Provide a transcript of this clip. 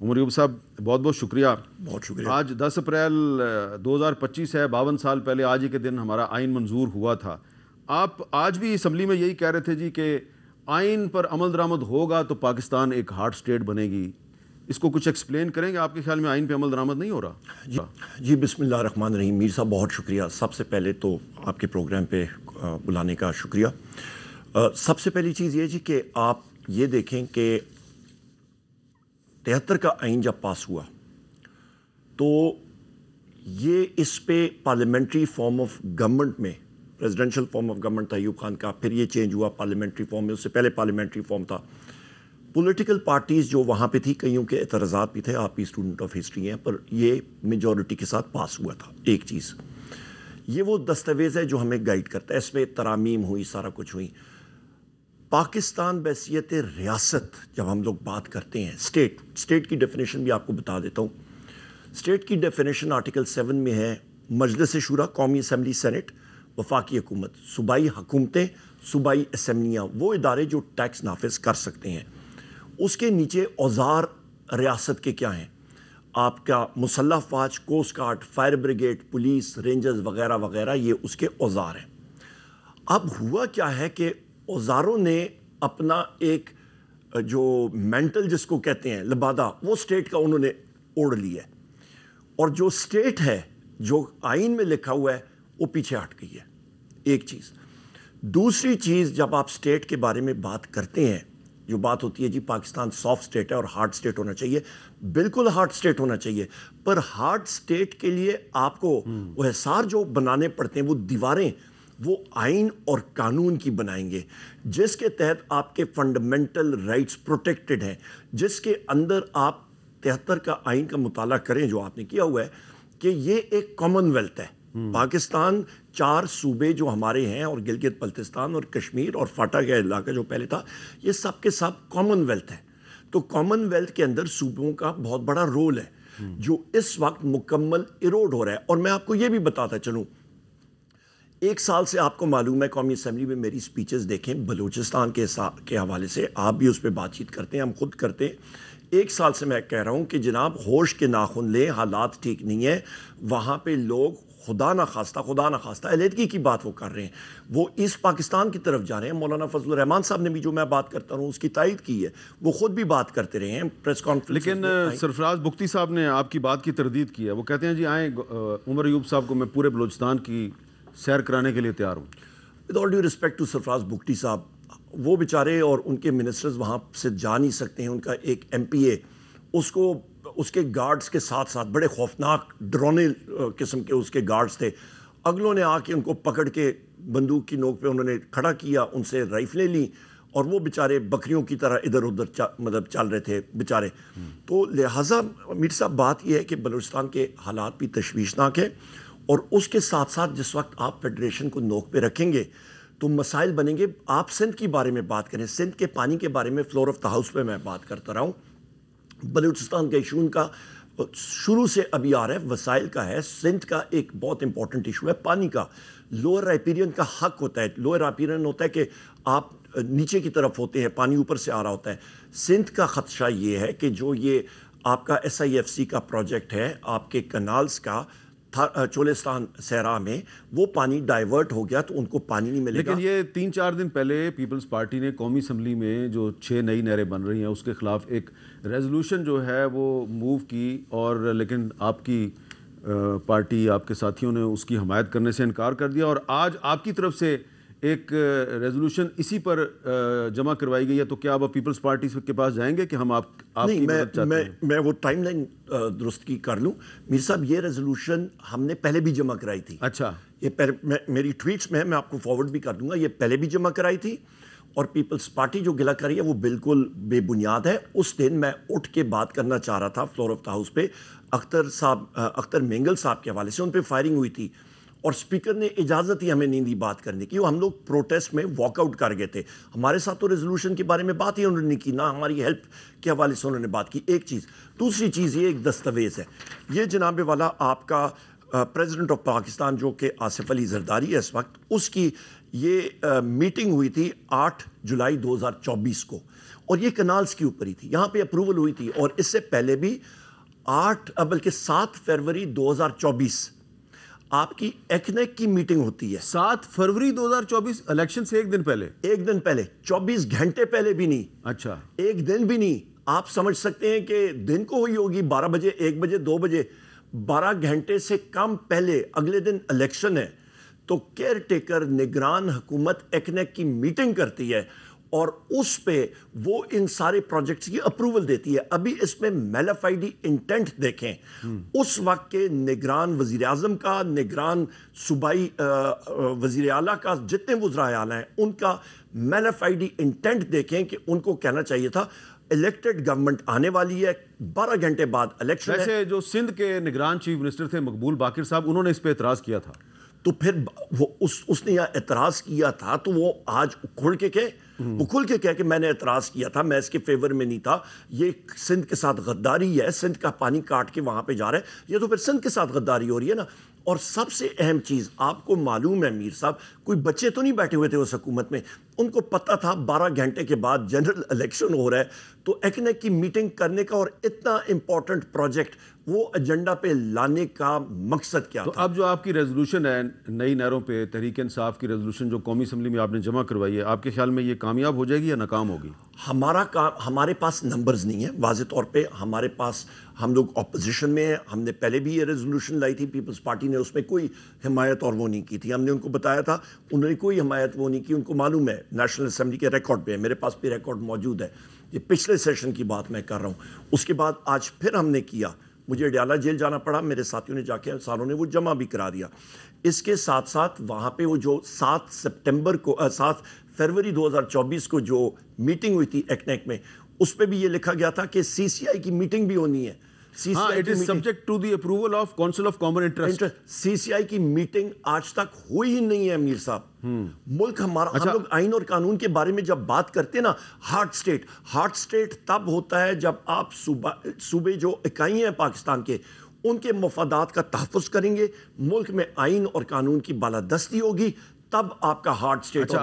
عمر ایوب صاحب بہت بہت شکریہ. بہت شکریہ. آج 10 اپریل 2025 ہے, 52 سال پہلے آج ہی کے دن ہمارا آئین منظور ہوا تھا. آپ آج بھی اسمبلی میں یہی کہہ رہے تھے جی کہ آئین پر عمل درآمد ہوگا تو پاکستان ایک ہارڈ اسٹیٹ بنے گی. اس کو کچھ ایکسپلین کریں گے؟ آپ کے خیال میں آئین پہ عمل درآمد نہیں ہو رہا؟ جی بسم اللہ الرحمن الرحیم. میر صاحب بہت شکریہ. سب سے پہلے تو آپ کے پروگرام پہ بلانے کا شکریہ. سب سے پہلی چیز یہ جی کہ آپ یہ دیکھیں کہ 73 کا آئین جب پاس ہوا تو یہ اس پہ پارلیمنٹری فارم آف گورنمنٹ میں, پریزیڈنشل فارم آف گورنمنٹ تھا ایوب خان کا, پھر یہ چینج ہوا پارلیمنٹری فارم میں, اس سے پہلے پارلیمنٹری فارم تھا. پولیٹیکل پارٹیز جو وہاں پہ تھی, کئیوں کے اعتراضات بھی تھے, آپ بھی اسٹوڈنٹ آف ہسٹری ہیں, پر یہ میجورٹی کے ساتھ پاس ہوا تھا. ایک چیز یہ وہ دستاویز ہے جو ہمیں گائیڈ کرتا ہے. اس میں ترامیم ہوئی, سارا کچھ ہوئی. پاکستان بحیثیت ریاست جب ہم لوگ بات کرتے ہیں, اسٹیٹ کی ڈیفینیشن بھی آپ کو بتا دیتا ہوں. اسٹیٹ کی ڈیفینیشن آرٹیکل 7 میں ہے, مجلس شورا, قومی اسمبلی, سینٹ, وفاقی حکومت, صوبائی حکومتیں, صوبائی اسمبلیاں, وہ ادارے جو ٹیکس نافذ کر سکتے ہیں. اس کے نیچے اوزار ریاست کے کیا ہیں؟ آپ کا مسلح افواج, coast guard, fire brigade, police, rangers وغیرہ وغیرہ, یہ اس کے اوزار ہیں. اب ہوا کیا ہے کہ اوزاروں نے اپنا ایک جو مینٹل جس کو کہتے ہیں لبادہ, وہ اسٹیٹ کا انہوں نے اوڑھ لیا ہے, اور جو اسٹیٹ ہے جو آئین میں لکھا ہوا ہے وہ پیچھے ہٹ گئی ہے. ایک چیز. دوسری چیز, جب آپ اسٹیٹ کے بارے میں بات کرتے ہیں, جو بات ہوتی ہے جی پاکستان سافٹ اسٹیٹ ہے اور ہارڈ اسٹیٹ ہونا چاہیے, بالکل ہارڈ اسٹیٹ ہونا چاہیے, پر ہارڈ اسٹیٹ کے لیے آپ کو وہ حصار جو بنانے پڑتے ہیں, وہ دیواریں وہ آئین اور قانون کی بنائیں گے, جس کے تحت آپ کے فنڈامنٹل رائٹس پروٹیکٹڈ ہیں, جس کے اندر آپ 73 کا آئین کا مطالعہ کریں جو آپ نے کیا ہوا ہے کہ یہ ایک کامن ویلتھ ہے. پاکستان 4 صوبے جو ہمارے ہیں, اور گلگت بلتستان اور کشمیر اور فاٹا کا علاقہ جو پہلے تھا, یہ سب کے سب کامن ویلتھ ہے. تو کامن ویلتھ کے اندر صوبوں کا بہت بڑا رول ہے جو اس وقت مکمل ایروڈ ہو رہا ہے. اور میں آپ کو یہ بھی بتاتا چلوں, 1 سال سے آپ کو معلوم ہے قومی اسمبلی میں میری سپیچز دیکھیں بلوچستان کے حوالے سے, آپ بھی اس پہ بات چیت کرتے ہیں, ہم خود کرتے ہیں. 1 سال سے میں کہہ رہا ہوں کہ جناب ہوش کے ناخن لیں, حالات ٹھیک نہیں ہیں. وہاں پہ لوگ خدا نخواستہ علیحدگی کی بات وہ کر رہے ہیں, وہ ایسٹ پاکستان کی طرف جا رہے ہیں. مولانا فضل الرحمان صاحب نے بھی جو میں بات کرتا ہوں اس کی تائید کی ہے, وہ خود بھی بات کرتے رہے ہیں پریس کانفرنس. لیکن سرفراز بگٹی صاحب نے آپ کی بات کی تردید کی ہے. وہ کہتے ہیں جی آئیں عمر ایوب صاحب کو میں پورے بلوچستان کی سیر کرانے کے لیے تیار ہوں. With all due respect to Sarfaraz Bugti صاحب, وہ بیچارے اور ان کے منسٹرز وہاں سے جا نہیں سکتے ہیں. ان کا ایک ایم پی اے, اس کے گارڈز کے ساتھ ساتھ بڑے خوفناک ڈرونے قسم کے اس کے گارڈز تھے. اگلوں نے آ کے ان کو پکڑ کے بندوق کی نوک پہ انہوں نے کھڑا کیا, ان سے رائفلیں لیں, اور وہ بیچارے بکریوں کی طرح ادھر ادھر مطلب چل رہے تھے بیچارے. تو لہٰذا میر صاحب بات یہ ہے کہ بلوچستان کے حالات بھی تشویشناک ہیں, اور اس کے ساتھ ساتھ جس وقت آپ فیڈریشن کو نوک پہ رکھیں گے تو مسائل بنیں گے. آپ سندھ کے بارے میں بات کریں, سندھ کے پانی کے بارے میں فلور آف دا ہاؤس پہ میں بات کرتا رہا ہوں. بلوچستان کا ایشو ان کا شروع سے ابھی آ رہا ہے, وسائل کا ہے. سندھ کا ایک بہت امپورٹنٹ ایشو ہے پانی کا. لوئر رائپیرین کا حق ہوتا ہے, لوئر رائپیرین ہوتا ہے کہ آپ نیچے کی طرف ہوتے ہیں, پانی اوپر سے آ رہا ہوتا ہے. سندھ کا خدشہ یہ ہے کہ جو یہ آپ کا SIFC کا پروجیکٹ ہے, آپ کے کنالز کا چولستان صحرا میں, وہ پانی ڈائیورٹ ہو گیا تو ان کو پانی نہیں ملے گا. لیکن یہ 3-4 دن پہلے پیپلز پارٹی نے قومی اسمبلی میں جو 6 نئی نہریں بن رہی ہیں اس کے خلاف ایک ریزولوشن جو ہے وہ موو کی, اور لیکن آپ کی پارٹی, آپ کے ساتھیوں نے اس کی حمایت کرنے سے انکار کر دیا, اور آج آپ کی طرف سے ایک ریزولوشن اسی پر جمع کروائی گئی ہے. تو کیا آپ پیپلز پارٹی کے پاس جائیں گے کہ ہم آپ کی مدد چاہتے ہیں؟ میں وہ ٹائم لائن درست کی کر لوں. میر صاحب یہ ریزولوشن ہم نے پہلے بھی جمع کرائی تھی. اچھا, یہ میری ٹویٹس میں آپ کو فارورڈ بھی کر دوں گا. یہ پہلے بھی جمع کرائی تھی, اور پیپلز پارٹی جو گلا کری ہے وہ بالکل بے بنیاد ہے. اس دن میں اٹھ کے بات کرنا چاہ رہا تھا فلور آف دا ہاؤس پہ, اختر مینگل صاحب کے حوالے سے, ان پہ فائرنگ ہوئی تھی, اور اسپیکر نے اجازت ہی ہمیں نہیں دی بات کرنے کی. ہم لوگ پروٹیسٹ میں واک آؤٹ کر گئے تھے. ہمارے ساتھ تو ریزولوشن کے بارے میں بات ہی انہوں نے کی, نہ ہماری ہیلپ کے حوالے سے انہوں نے بات کی. ایک چیز. دوسری چیز, یہ ایک دستاویز ہے. یہ جناب والا آپ کا پریزیڈنٹ آف پاکستان جو کہ آصف علی زرداری ہے اس وقت, اس کی یہ میٹنگ ہوئی تھی 8 جولائی 2024 کو, اور یہ کنالز کے اوپر ہی تھی, یہاں پہ اپروول ہوئی تھی. اور اس سے پہلے بھی 7 فروری 2024 آپ کی ایکنیک کی میٹنگ ہوتی ہے. 7 فروری 2024 الیکشن سے ایک دن پہلے, 24 گھنٹے پہلے بھی نہیں. اچھا, ایک دن بھی نہیں. آپ سمجھ سکتے ہیں کہ دن کو ہوئی ہوگی 12 بجے, 1 بجے, 2 بجے, 12 گھنٹے سے کم پہلے اگلے دن الیکشن ہے. تو کیئر ٹیکر نگران حکومت ایکنیک کی میٹنگ کرتی ہے اور اس پہ وہ ان سارے پروجیکٹس کی اپروول دیتی ہے. ابھی اس میں میلافائڈی انٹینٹ دیکھیں, اس وقت کے نگران وزیر اعظم کا, نگران صوبائی وزیر اعلیٰ کا, جتنے وزراء اعلیٰ ہیں ان کا میلافائڈی انٹینٹ دیکھیں کہ ان کو کہنا چاہیے تھا الیکٹڈ گورنمنٹ آنے والی ہے, 12 گھنٹے بعد الیکشن ہے. ویسے جو سندھ کے نگران چیف منسٹر تھے مقبول باقر صاحب, انہوں نے اس پہ اعتراض کیا تھا. تو پھر وہ اس نے یہ اعتراض کیا تھا تو وہ آج کھل کے کہے کہ میں نے اعتراض کیا تھا, میں اس کے فیور میں نہیں تھا, یہ سندھ کے ساتھ غداری ہے, سندھ کا پانی کاٹ کے وہاں پہ جا رہا ہے, یہ تو پھر سندھ کے ساتھ غداری ہو رہی ہے نا. اور سب سے اہم چیز آپ کو معلوم ہے میر صاحب, کوئی بچے تو نہیں بیٹھے ہوئے تھے اس حکومت میں, ان کو پتہ تھا 12 گھنٹے کے بعد جنرل الیکشن ہو رہا ہے, تو ایکنیک کی میٹنگ کرنے کا اور اتنا امپورٹنٹ پروجیکٹ وہ ایجنڈا پہ لانے کا مقصد کیا تھا. تو اب جو آپ کی ریزولوشن ہے نئی نہروں پہ, تحریک انصاف کی ریزولوشن جو قومی اسمبلی میں آپ نے جمع کروائی ہے, آپ کے خیال میں یہ کامیاب ہو جائے گی یا ناکام ہوگی؟ ہمارے پاس نمبرز نہیں ہیں واضح طور پہ. ہمارے پاس, ہم لوگ اپوزیشن میں ہیں, ہم نے پہلے بھی یہ ریزولوشن لائی تھی, پیپلز پارٹی نے اس میں کوئی حمایت اور وہ نہیں کی تھی. ہم نے ان کو بتایا تھا, انہوں نے کوئی حمایت وہ نہیں کی. ان کو معلوم ہے, نیشنل اسمبلی کے ریکارڈ پہ ہے, میرے پاس بھی ریکارڈ موجود ہے. یہ پچھلے سیشن کی بات میں کر رہا ہوں. اس کے بعد آج پھر ہم نے کیا, مجھے ڈیالہ جیل جانا پڑا, میرے ساتھیوں نے جا کے ساروں نے وہ جمع بھی کرا دیا. اس کے ساتھ ساتھ وہاں پہ وہ جو 7 فروری 2024 کو جو میٹنگ ہوئی تھی ایکنیک میں, اس پہ بھی یہ لکھا گیا تھا کہ سی سی آئی کی میٹنگ بھی ہونی ہے. it is subject to the approval of Council of Common Interest. سی سی آئی کی میٹنگ آج تک ہوئی ہی نہیں ہے میر صاحب. ملک ہمارا, ہم لوگ آئین اور قانون کے بارے میں جب بات کرتے ہیں نا, ہارٹ اسٹیٹ تب ہوتا ہے جب آپ صوبے جو اکائی ہیں پاکستان کے, ان کے مفادات کا تحفظ کریں گے, ملک میں آئین اور قانون کی بالادستی ہوگی, تب آپ کا ہارٹ اسٹیٹ